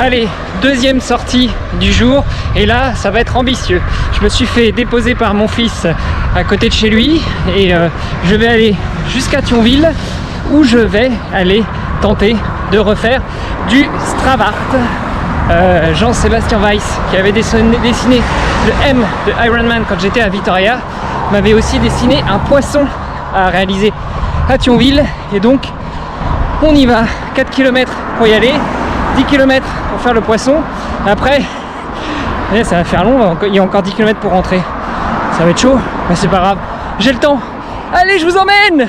Allez, deuxième sortie du jour et là ça va être ambitieux. Je me suis fait déposer par mon fils à côté de chez lui et je vais aller jusqu'à Thionville où je vais aller tenter de refaire du Stravart. Jean-Sébastien Weiss qui avait dessiné le M de Ironman quand j'étais à Vitoria m'avait aussi dessiné un poisson à réaliser à Thionville et donc on y va, 4 km pour y aller, 10 km pour faire le poisson. Après, ça va faire long, il y a encore 10 km pour rentrer. Ça va être chaud, mais c'est pas grave, j'ai le temps. Allez, je vous emmène!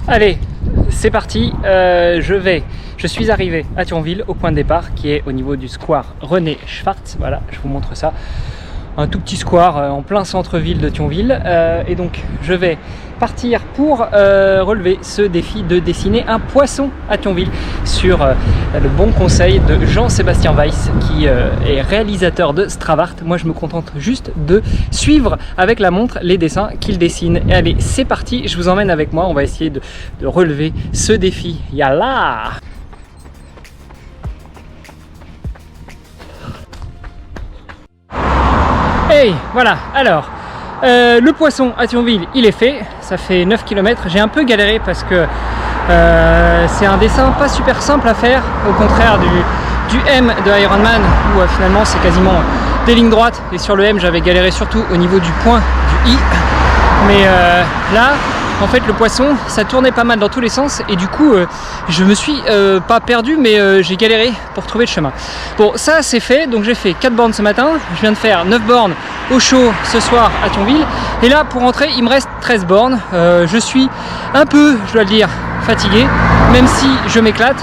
Allez, c'est parti, je suis arrivé à Thionville au point de départ qui est au niveau du square René Schwartz. Voilà, je vous montre ça. Un tout petit square en plein centre-ville de Thionville et donc je vais partir pour relever ce défi de dessiner un poisson à Thionville sur le bon conseil de Jean-Sébastien Weiss qui est réalisateur de Stravart. Moi je me contente juste de suivre avec la montre les dessins qu'il dessine. Et allez, c'est parti, je vous emmène avec moi, on va essayer de relever ce défi. Yalla! Hey, voilà, alors, le poisson à Thionville, il est fait, ça fait 9 km, j'ai un peu galéré parce que c'est un dessin pas super simple à faire, au contraire du M de Ironman, où finalement c'est quasiment des lignes droites, et sur le M j'avais galéré surtout au niveau du point du I, mais là, en fait le poisson, ça tournait pas mal dans tous les sens, et du coup, je me suis pas perdu, mais j'ai galéré pour trouver le chemin. Bon, ça c'est fait, donc j'ai fait 4 bornes ce matin, je viens de faire 9 bornes au chaud ce soir à Thionville, et là pour rentrer il me reste 13 bornes. Je suis un peu, je dois le dire, fatigué, même si je m'éclate.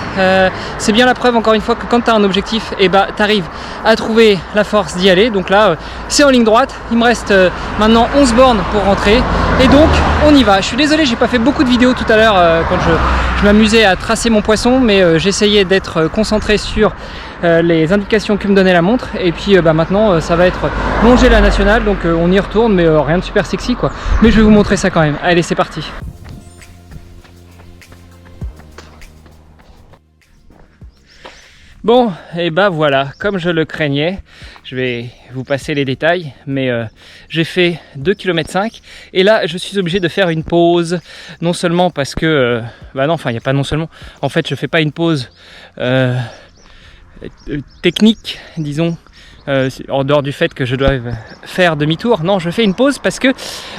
C'est bien la preuve encore une fois que quand tu as un objectif, et bah tu arrives à trouver la force d'y aller. Donc là c'est en ligne droite, il me reste maintenant 11 bornes pour rentrer et donc on y va. Je suis désolé, j'ai pas fait beaucoup de vidéos tout à l'heure quand je m'amusais à tracer mon poisson, mais j'essayais d'être concentré sur les indications que me donnait la montre, et puis maintenant ça va être longer la nationale, donc on y retourne, mais rien de super sexy quoi, mais je vais vous montrer ça quand même. Allez, c'est parti. Bon, et bah voilà, comme je le craignais, je vais vous passer les détails, mais j'ai fait 2,5 km et là je suis obligé de faire une pause, non seulement parce que, bah non, enfin il n'y a pas non seulement, en fait je fais pas une pause technique, disons, en dehors du fait que je dois faire demi-tour. Non, je fais une pause parce que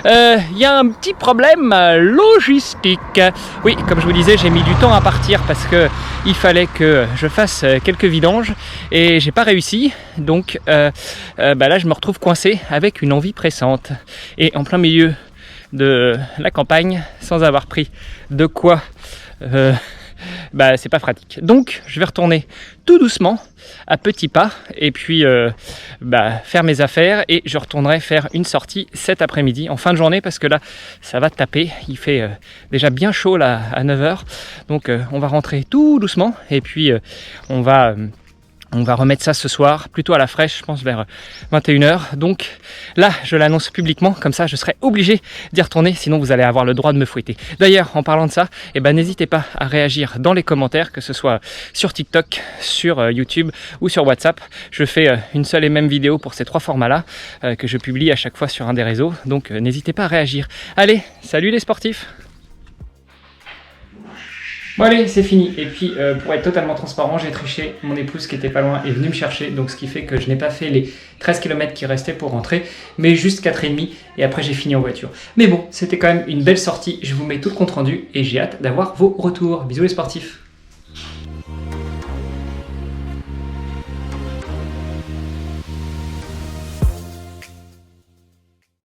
y a un petit problème logistique. Oui, comme je vous disais, j'ai mis du temps à partir parce que il fallait que je fasse quelques vidanges et j'ai pas réussi. Donc bah là, je me retrouve coincé avec une envie pressante et en plein milieu de la campagne sans avoir pris de quoi. Bah c'est pas pratique. Donc je vais retourner tout doucement, à petits pas, et puis faire mes affaires, et je retournerai faire une sortie cet après-midi, en fin de journée, parce que là ça va taper, il fait déjà bien chaud là à 9h, donc on va rentrer tout doucement, et puis on va remettre ça ce soir, plutôt à la fraîche, je pense vers 21h. Donc là, je l'annonce publiquement, comme ça je serai obligé d'y retourner, sinon vous allez avoir le droit de me fouetter. D'ailleurs, en parlant de ça, n'hésitez pas à réagir dans les commentaires, que ce soit sur TikTok, sur YouTube ou sur WhatsApp. Je fais une seule et même vidéo pour ces 3 formats-là, que je publie à chaque fois sur un des réseaux. Donc n'hésitez pas à réagir. Allez, salut les sportifs! Bon allez, c'est fini. Et puis pour être totalement transparent, j'ai triché. Mon épouse qui était pas loin est venue me chercher, donc ce qui fait que je n'ai pas fait les 13 km qui restaient pour rentrer, mais juste 4,5, et après j'ai fini en voiture. Mais bon, c'était quand même une belle sortie. Je vous mets tout le compte rendu et j'ai hâte d'avoir vos retours. Bisous les sportifs.